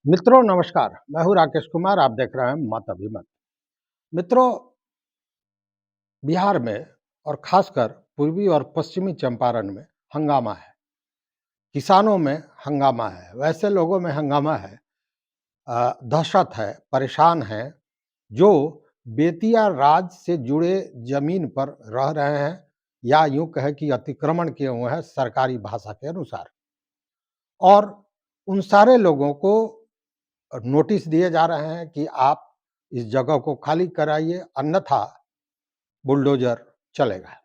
मित्रों नमस्कार, मैं हूं राकेश कुमार। आप देख रहे हैं मत अभिमत। मित्रों, बिहार में और खासकर पूर्वी और पश्चिमी चंपारण में हंगामा है। किसानों में हंगामा है, वैसे लोगों में हंगामा है, दहशत है, परेशान हैं, जो बेतिया राज से जुड़े जमीन पर रह रहे हैं या यूं कहे कि अतिक्रमण किए हुए हैं सरकारी भाषा के अनुसार। और उन सारे लोगों को नोटिस दिए जा रहे हैं कि आप इस जगह को खाली कराइए, अन्यथा बुलडोजर चलेगा।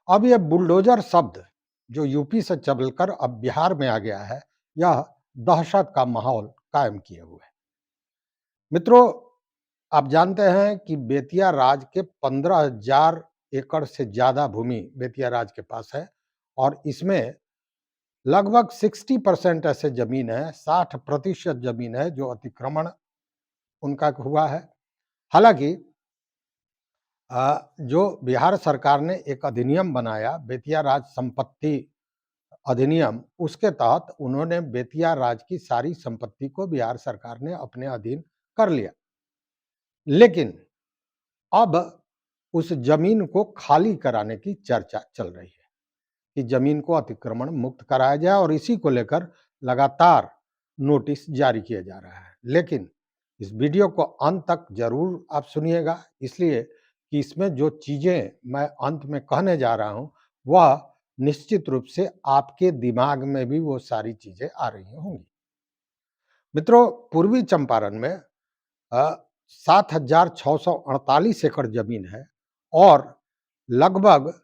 अब ये बुलडोजर शब्द जो यूपी से चलकर अब बिहार में आ गया है, यह दहशत का माहौल कायम किए हुए है। मित्रों, आप जानते हैं कि बेतिया राज के 15,000 एकड़ से ज्यादा भूमि बेतिया राज के पास है और इसमें लगभग 60% ऐसे जमीन है, 60% जमीन है जो अतिक्रमण उनका हुआ है। हालांकि जो बिहार सरकार ने एक अधिनियम बनाया, बेतिया राज संपत्ति अधिनियम, उसके तहत उन्होंने बेतिया राज की सारी संपत्ति को बिहार सरकार ने अपने अधीन कर लिया। लेकिन अब उस जमीन को खाली कराने की चर्चा चल रही है कि जमीन को अतिक्रमण मुक्त कराया जाए और इसी को लेकर लगातार नोटिस जारी किया जा रहा है। लेकिन इस वीडियो को अंत तक जरूर आप सुनिएगा, इसलिए कि इसमें जो चीजें मैं अंत में कहने जा रहा हूं वह निश्चित रूप से आपके दिमाग में भी वो सारी चीजें आ रही होंगी। मित्रों, पूर्वी चंपारण में 7,648 एकड़ जमीन है और लगभग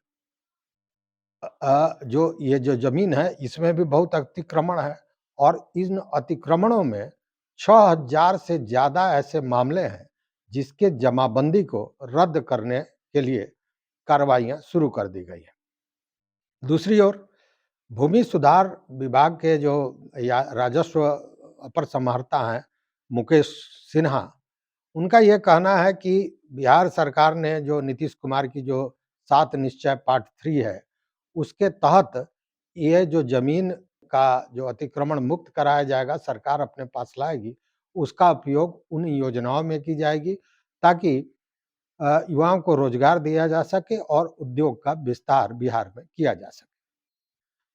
जो ये जो जमीन है इसमें भी बहुत अतिक्रमण है और इन अतिक्रमणों में 6,000 से ज्यादा ऐसे मामले हैं जिसके जमाबंदी को रद्द करने के लिए कार्रवाइयां शुरू कर दी गई है। दूसरी ओर भूमि सुधार विभाग के जो या राजस्व अपर समाहर्ता हैं मुकेश सिन्हा, उनका यह कहना है कि बिहार सरकार ने जो नीतीश कुमार की जो 7 निश्चय पार्ट 3 है, उसके तहत ये जो जमीन का जो अतिक्रमण मुक्त कराया जाएगा, सरकार अपने पास लाएगी, उसका उपयोग उन योजनाओं में की जाएगी ताकि युवाओं को रोजगार दिया जा सके और उद्योग का विस्तार बिहार में किया जा सके।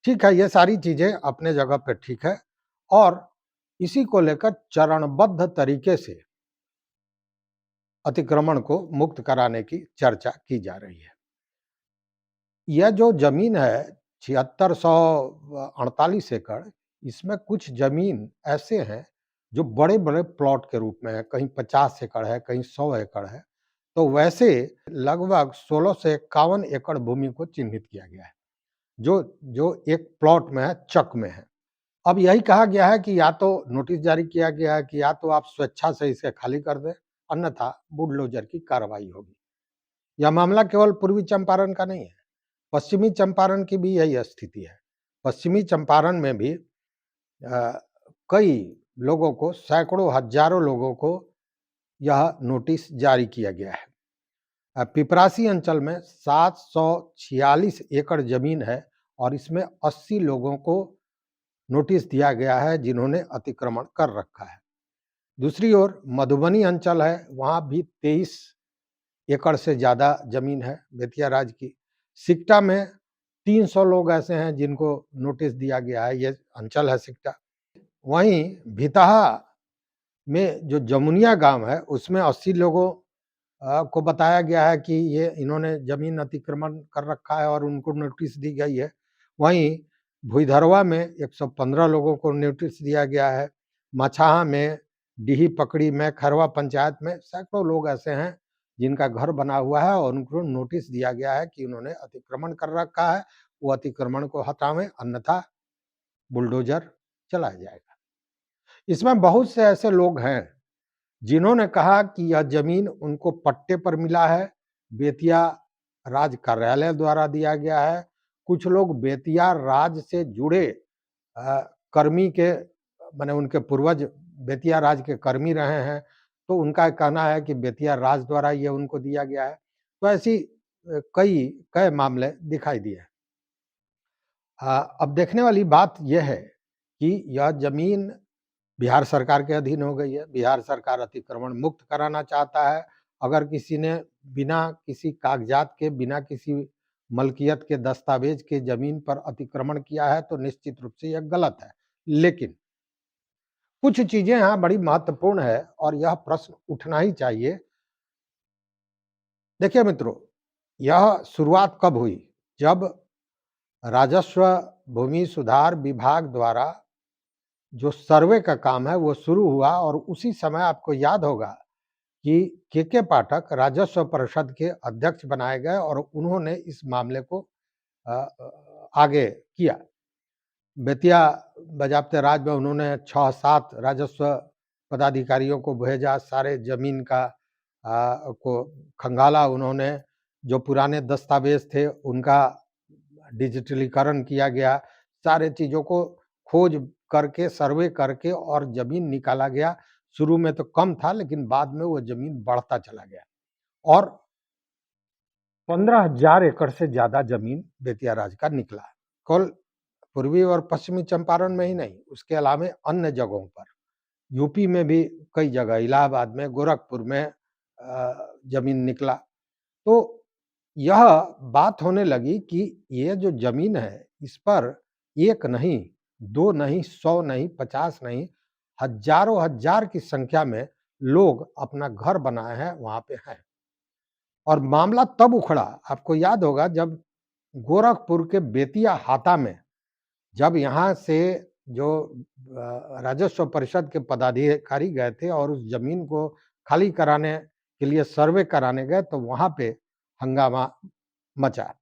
ठीक है, ये सारी चीजें अपने जगह पे ठीक है और इसी को लेकर चरणबद्ध तरीके से अतिक्रमण को मुक्त कराने की चर्चा की जा रही है। यह जो जमीन है 7648 एकड़, इसमें कुछ जमीन ऐसे हैं जो बड़े-बड़े प्लॉट के रूप में है, कहीं 50 एकड़ है, कहीं 100 एकड़ है। तो वैसे लगभग 16 से 51 एकड़ भूमि को चिन्हित किया गया है, जो जो एक प्लॉट में है, चक में है। अब यही कहा गया है कि या तो नोटिस जारी किया गया है कि या तो आप स्वेच्छा से इसे खाली कर दें, अन्यथा बुलडोजर की कार्रवाई होगी। यह मामला केवल पूर्वी चंपारण का नहीं है, पश्चिमी चंपारण की भी यही स्थिति है। पश्चिमी चंपारण में भी कई लोगों को, सैकड़ों हजारों लोगों को यह नोटिस जारी किया गया है। पिपरासी अंचल में 746 एकड़ जमीन है और इसमें 80 लोगों को नोटिस दिया गया है जिन्होंने अतिक्रमण कर रखा है। दूसरी ओर मधुबनी अंचल है, वहां भी 23 एकड़ से ज्यादा जमीन है बेतिया राज की। सिकटा में 300 लोग ऐसे हैं जिनको नोटिस दिया गया है, ये अंचल है सिकटा। वहीं भितहा में जो जमुनिया गांव है उसमें 80 लोगों को बताया गया है कि ये इन्होंने जमीन अतिक्रमण कर रखा है और उनको नोटिस दी गई है। वहीं भुईधरवा में 115 लोगों को नोटिस दिया गया है। मछाहा में, डीही पकड़ी में, खरवा पंचायत में सैकड़ों लोग ऐसे हैं जिनका घर बना हुआ है और उनको नोटिस दिया गया है कि उन्होंने अतिक्रमण कर रखा है, वो अतिक्रमण को हटावें, अन्यथा बुलडोजर चलाया जाएगा। इसमें बहुत से ऐसे लोग हैं जिन्होंने कहा कि यह जमीन उनको पट्टे पर मिला है, बेतिया राज कार्यालय द्वारा दिया गया है। कुछ लोग बेतिया राज से जुड़े कर्मी के, माने उनके पूर्वज बेतिया राज के कर्मी रहे हैं, तो उनका कहना है कि बेतिया राज द्वारा ये उनको दिया गया है। तो ऐसी कई मामले दिखाई दिए। अब देखने वाली बात यह है कि यह जमीन बिहार सरकार के अधीन हो गई है। बिहार सरकार अतिक्रमण मुक्त कराना चाहता है। अगर किसी ने बिना किसी कागज़ात के, बिना किसी मल्कियत के दस्तावेज़ के ज़मीन पर अतिक्रमण किया है, तो निश्चित रूप से यह गलत है। लेकिन कुछ चीज़ें यहाँ बड़ी महत्वपूर्ण है और यह प्रश्न उठना ही चाहिए। देखिए मित्रों, यह शुरुआत कब हुई? जब राजस्व भूमि सुधार विभाग द्वारा जो सर्वे का काम है वो शुरू हुआ, और उसी समय आपको याद होगा कि के पाठक राजस्व परिषद के अध्यक्ष बनाए गए और उन्होंने इस मामले को आगे किया। बेतिया बजाबते राज में उन्होंने 6-7 राजस्व पदाधिकारियों को भेजा, सारे ज़मीन का को खंगाला उन्होंने, जो पुराने दस्तावेज़ थे उनका डिजिटलीकरण किया गया, सारे चीज़ों को खोज करके, सर्वे करके और ज़मीन निकाला गया। शुरू में तो कम था, लेकिन बाद में वो ज़मीन बढ़ता चला गया और 15,000 एकड़ से ज़्यादा ज़मीन बेतिया राज का निकला। केवल पूर्वी और पश्चिमी चंपारण में ही नहीं, उसके अलावा अन्य जगहों पर, यूपी में भी कई जगह, इलाहाबाद में, गोरखपुर में ज़मीन निकला। तो यह बात होने लगी कि ये जो ज़मीन है, इस पर 1 नहीं, 2 नहीं, 100 नहीं, 50 नहीं, हज़ारों हज़ार की संख्या में लोग अपना घर बनाए हैं, वहाँ पे हैं। और मामला तब उखड़ा, आपको याद होगा, जब गोरखपुर के बेतिया हाता में, जब यहाँ से जो राजस्व परिषद के पदाधिकारी गए थे और उस ज़मीन को खाली कराने के लिए सर्वे कराने गए, तो वहाँ पे हंगामा मचा।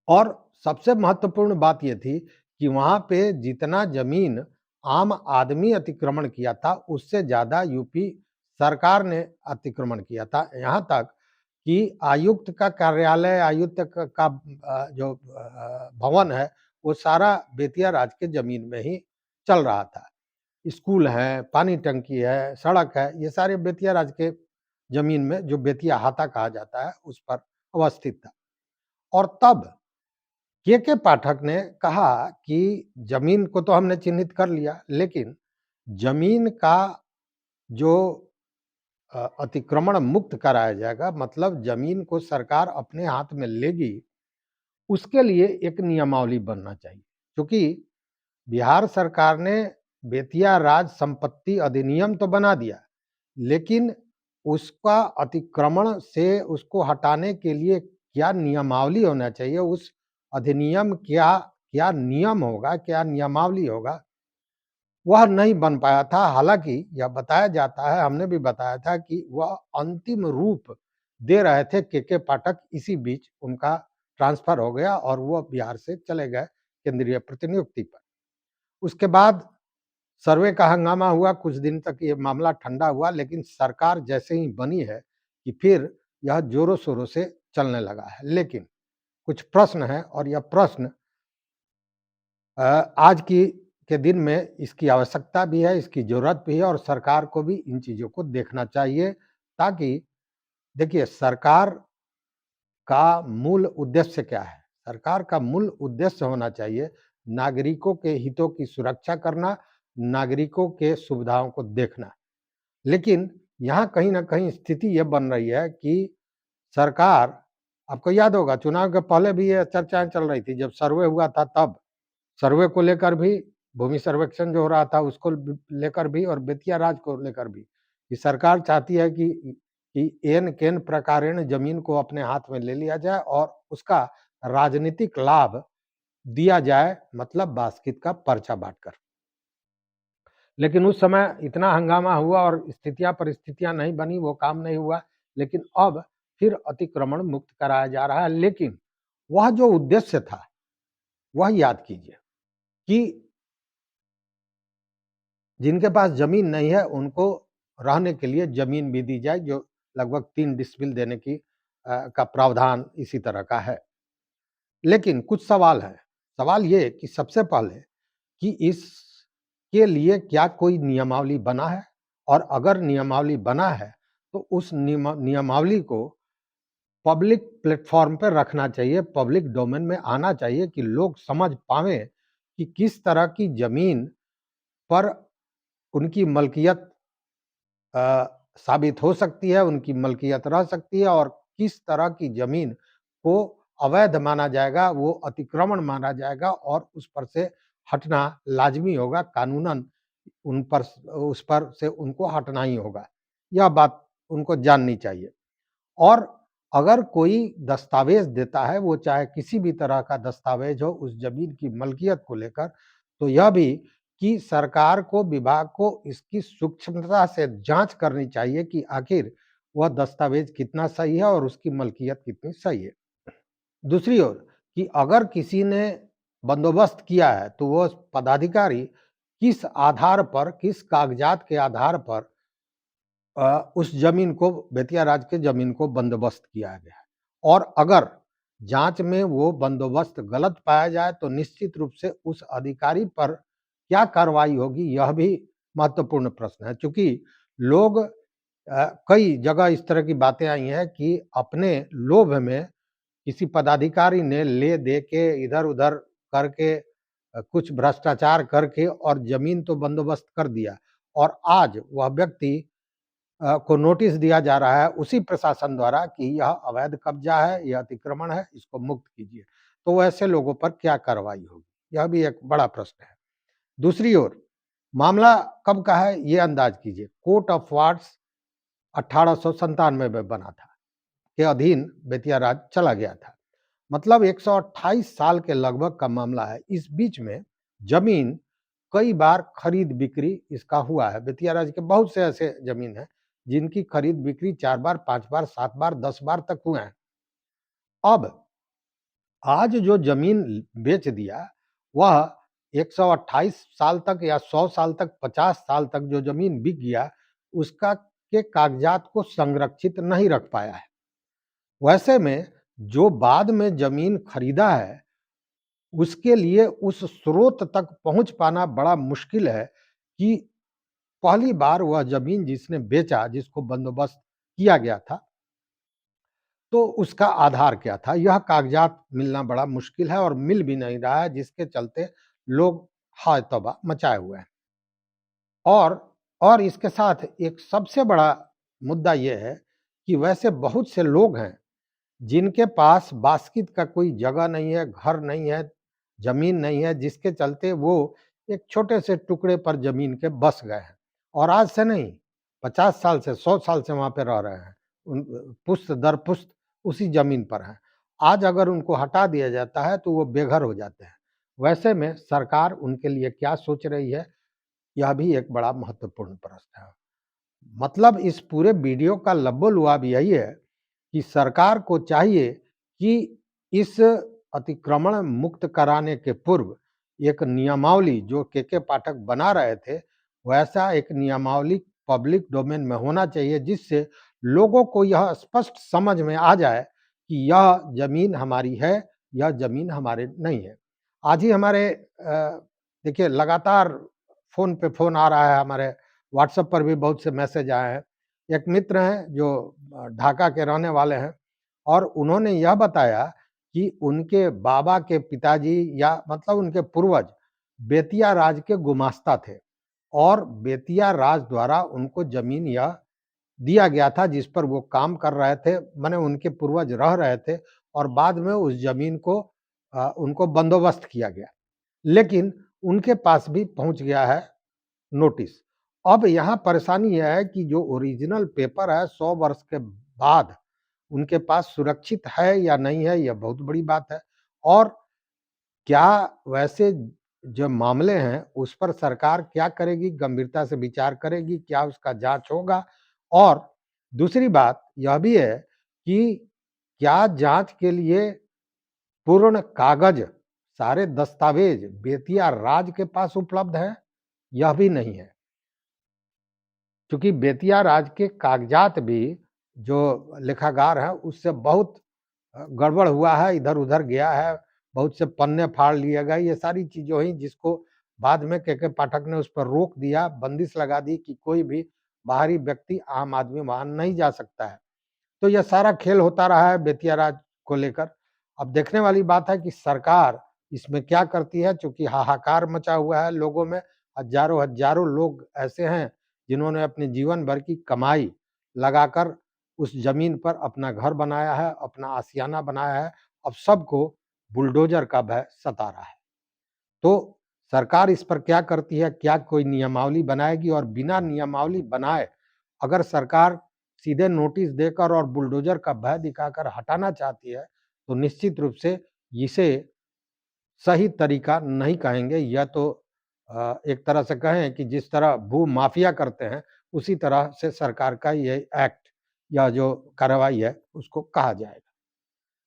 और सबसे महत्वपूर्ण बात ये थी कि वहाँ पे जितना ज़मीन आम आदमी अतिक्रमण किया था, उससे ज़्यादा यूपी सरकार ने अतिक्रमण किया था। यहाँ तक कि आयुक्त का कार्यालय, आयुक्त का जो भवन है, वो सारा बेतिया राज के ज़मीन में ही चल रहा था। स्कूल है, पानी टंकी है, सड़क है, ये सारे बेतिया राज के ज़मीन में, जो बेतिया हाता कहा जाता है, उस पर अवस्थित था। और तब के पाठक ने कहा कि ज़मीन को तो हमने चिन्हित कर लिया, लेकिन ज़मीन का जो अतिक्रमण मुक्त कराया जाएगा, मतलब ज़मीन को सरकार अपने हाथ में लेगी, उसके लिए एक नियमावली बनना चाहिए। क्योंकि बिहार सरकार ने बेतिया राज संपत्ति अधिनियम तो बना दिया, लेकिन उसका अतिक्रमण से उसको हटाने के लिए क्या नियमावली होना चाहिए, उस अधिनियम क्या क्या नियम होगा, क्या नियमावली होगा, वह नहीं बन पाया था। हालाँकि यह बताया जाता है, हमने भी बताया था कि वह अंतिम रूप दे रहे थे के पाठक, इसी बीच उनका ट्रांसफ़र हो गया और वो बिहार से चले गए केंद्रीय प्रतिनियुक्ति पर। उसके बाद सर्वे का हंगामा हुआ, कुछ दिन तक ये मामला ठंडा हुआ, लेकिन सरकार जैसे ही बनी है कि फिर यह ज़ोरों-शोरों से चलने लगा है। लेकिन कुछ प्रश्न हैं और यह प्रश्न आज की के दिन में इसकी आवश्यकता भी है, इसकी ज़रूरत भी है और सरकार को भी इन चीज़ों को देखना चाहिए, ताकि देखिए सरकार का मूल उद्देश्य क्या है? सरकार का मूल उद्देश्य होना चाहिए नागरिकों के हितों की सुरक्षा करना, नागरिकों के सुविधाओं को देखना। लेकिन यहाँ कहीं न कहीं स्थिति ये बन रही है कि सरकार, आपको याद होगा चुनाव के पहले भी ये चर्चाएँ चल रही थी, जब सर्वे हुआ था तब। सर्वे को लेकर भी, भूमि सर्वेक्षण जो हो रहा था उसको लेकर भी और बेतिया राज को लेकर भी, कि सरकार चाहती है कि एन-केन प्रकारेण जमीन को अपने हाथ में ले लिया जाए और उसका राजनीतिक लाभ दिया जाए, मतलब बास्केट का पर्चा बाँटकर। लेकिन उस समय इतना हंगामा हुआ और स्थितियाँ परिस्थितियाँ नहीं बनी, वो काम नहीं हुआ। लेकिन अब फिर अतिक्रमण मुक्त कराया जा रहा है, लेकिन वह जो उद्देश्य था, वह याद कीजिए कि जिनके पास ज़मीन नहीं है, उनको रहने के लिए ज़मीन भी दी जाए, जो लगभग 3 डिसमिल देने की का प्रावधान इसी तरह का है। लेकिन कुछ सवाल हैं। सवाल ये कि सबसे पहले कि इसके लिए क्या कोई नियमावली बना है? और अगर नियमावली बना है, तो उस नियमावली को पब्लिक प्लेटफ़ॉर्म पे रखना चाहिए, पब्लिक डोमेन में आना चाहिए कि लोग समझ पाएँ कि किस तरह की ज़मीन पर उनकी मलकियत साबित हो सकती है, उनकी मलकियत रह सकती है और किस तरह की ज़मीन को अवैध माना जाएगा, वो अतिक्रमण माना जाएगा और उस पर से हटना लाज़मी होगा, कानूनन उन पर उस पर से उनको हटना ही होगा। यह बात उनको जाननी चाहिए। और अगर कोई दस्तावेज़ देता है, वो चाहे किसी भी तरह का दस्तावेज़ हो उस ज़मीन की मलकियत को लेकर, तो यह भी कि सरकार को, विभाग को इसकी सूक्ष्मता से जाँच करनी चाहिए कि आखिर वह दस्तावेज़ कितना सही है और उसकी मलकियत कितनी सही है। दूसरी ओर कि अगर किसी ने बंदोबस्त किया है, तो वो पदाधिकारी किस आधार पर, किस कागज़ात के आधार पर उस ज़मीन को, बेतिया राज के ज़मीन को बंदोबस्त किया गया है और अगर जाँच में वो बंदोबस्त गलत पाया जाए तो निश्चित रूप से उस अधिकारी पर क्या कार्रवाई होगी, यह भी महत्वपूर्ण प्रश्न है। चूँकि लोग कई जगह इस तरह की बातें आई हैं कि अपने लोभ में किसी पदाधिकारी ने ले-दे के, इधर-उधर करके कुछ भ्रष्टाचार करके और ज़मीन तो बंदोबस्त कर दिया और आज वह व्यक्ति को नोटिस दिया जा रहा है उसी प्रशासन द्वारा कि यह अवैध कब्जा है, यह अतिक्रमण है, इसको मुक्त कीजिए। तो ऐसे लोगों पर क्या कार्रवाई होगी? यह भी एक बड़ा प्रश्न है। दूसरी ओर मामला कब का है ये अंदाज कीजिए। कोर्ट ऑफ वार्ड्स 1897 में बना था, के अधीन बेतिया राज चला गया था। मतलब 128 साल के लगभग का मामला है। इस बीच में जमीन कई बार खरीद-बिक्री इसका हुआ है। बेतिया राज के बहुत से ऐसे जमीन हैं, जिनकी खरीद-बिक्री 4 बार, 5 बार, 7 बार, 10 बार तक हुए हैं। अब आज जो जमीन बेच दिया, वह 128 साल तक या 100 साल तक, 50 साल तक जो जमीन बिक गया, उसका के कागज़ात को संरक्षित नहीं रख पाया है। वैसे में जो बाद में जमीन खरीदा है, उसके लिए उस स्रोत तक पहुँच पाना बड़ा मुश्किल है कि पहली बार वह ज़मीन जिसने बेचा, जिसको बंदोबस्त किया गया था, तो उसका आधार क्या था? यह कागज़ात मिलना बड़ा मुश्किल है और मिल भी नहीं रहा है, जिसके चलते लोग हाय तौबा मचाए हुए हैं। और और इसके साथ एक सबसे बड़ा मुद्दा ये है कि वैसे बहुत से लोग हैं जिनके पास बास्कित का कोई जगह नहीं है, घर नहीं है, ज़मीन नहीं है, जिसके चलते वो एक छोटे से टुकड़े पर ज़मीन के बस गए हैं और आज से नहीं, 50 साल से, 100 साल से वहाँ पे रह रहे हैं। उन पुश्त दर पुश्त उसी ज़मीन पर हैं। आज अगर उनको हटा दिया जाता है, तो वो बेघर हो जाते हैं। वैसे में सरकार उनके लिए क्या सोच रही है, यह भी एक बड़ा महत्वपूर्ण प्रश्न है। मतलब इस पूरे वीडियो का लब्बो-लुआब यही है कि सरकार को चाहिए कि इस अतिक्रमण मुक्त कराने के पूर्व एक नियमावली जो के पाठक बना रहे थे, वैसा एक नियमावली पब्लिक डोमेन में होना चाहिए जिससे लोगों को यह स्पष्ट समझ में आ जाए कि यह ज़मीन हमारी है, यह ज़मीन हमारे नहीं है। आज ही हमारे देखिए लगातार फ़ोन पे फ़ोन आ रहा है, हमारे व्हाट्सएप पर भी बहुत से मैसेज आए हैं। एक मित्र हैं जो ढाका के रहने वाले हैं और उन्होंने यह बताया कि उनके बाबा के पिताजी या मतलब उनके पूर्वज बेतिया राज के गुमास्ता थे और बेतिया राज द्वारा उनको ज़मीन यह दिया गया था जिस पर वो काम कर रहे थे, माने उनके पूर्वज रह रहे थे और बाद में उस ज़मीन को उनको बंदोबस्त किया गया। लेकिन उनके पास भी पहुँच गया है नोटिस। अब यहाँ परेशानी यह है कि जो ओरिजिनल पेपर है 100 वर्ष के बाद उनके पास सुरक्षित है या नहीं है, यह बहुत बड़ी बात है। और क्या वैसे जो मामले हैं उस पर सरकार क्या करेगी, गंभीरता से विचार करेगी, क्या उसका जाँच होगा? और दूसरी बात यह भी है कि क्या जाँच के लिए पूर्ण कागज़, सारे दस्तावेज़ बेतिया राज के पास उपलब्ध हैं? यह भी नहीं है। चूँकि बेतिया राज के कागज़ात भी जो लेखागार हैं उससे बहुत गड़बड़ हुआ है, इधर-उधर गया है, बहुत से पन्ने फाड़ लिए गए, ये सारी चीज़ें हुई जिसको बाद में के पाठक ने उस पर रोक दिया, बंदिश लगा दी कि कोई भी बाहरी व्यक्ति, आम आदमी वहाँ नहीं जा सकता है। तो यह सारा खेल होता रहा है बेतिया राज को लेकर। अब देखने वाली बात है कि सरकार इसमें क्या करती है, चूँकि हाहाकार मचा हुआ है लोगों में, हज़ारों-हज़ारों लोग ऐसे हैं, जिन्होंने अपने जीवन भर की कमाई लगाकर उस ज़मीन पर अपना घर बनाया है, अपना आशियाना बनाया है। अब सबको बुलडोज़र का भय सता रहा है। तो सरकार इस पर क्या करती है? क्या कोई नियमावली बनाएगी? और बिना नियमावली बनाए अगर सरकार सीधे नोटिस देकर और बुलडोज़र का भय दिखाकर हटाना चाहती है, तो निश्चित रूप से इसे सही तरीका नहीं कहेंगे। यह तो एक तरह से कहें कि जिस तरह भू-माफिया करते हैं, उसी तरह से सरकार का ये एक्ट या जो कार्रवाई है, उसको कहा जाएगा।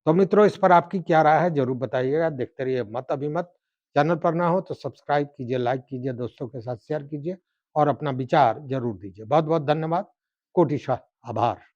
तो मित्रों, इस पर आपकी क्या राय है ज़रूर बताइएगा। देखते रहिए मत अभिमत। चैनल पर ना हो तो सब्सक्राइब कीजिए, लाइक कीजिए, दोस्तों के साथ शेयर कीजिए और अपना विचार ज़रूर दीजिए। बहुत-बहुत धन्यवाद। कोटिशः आभार।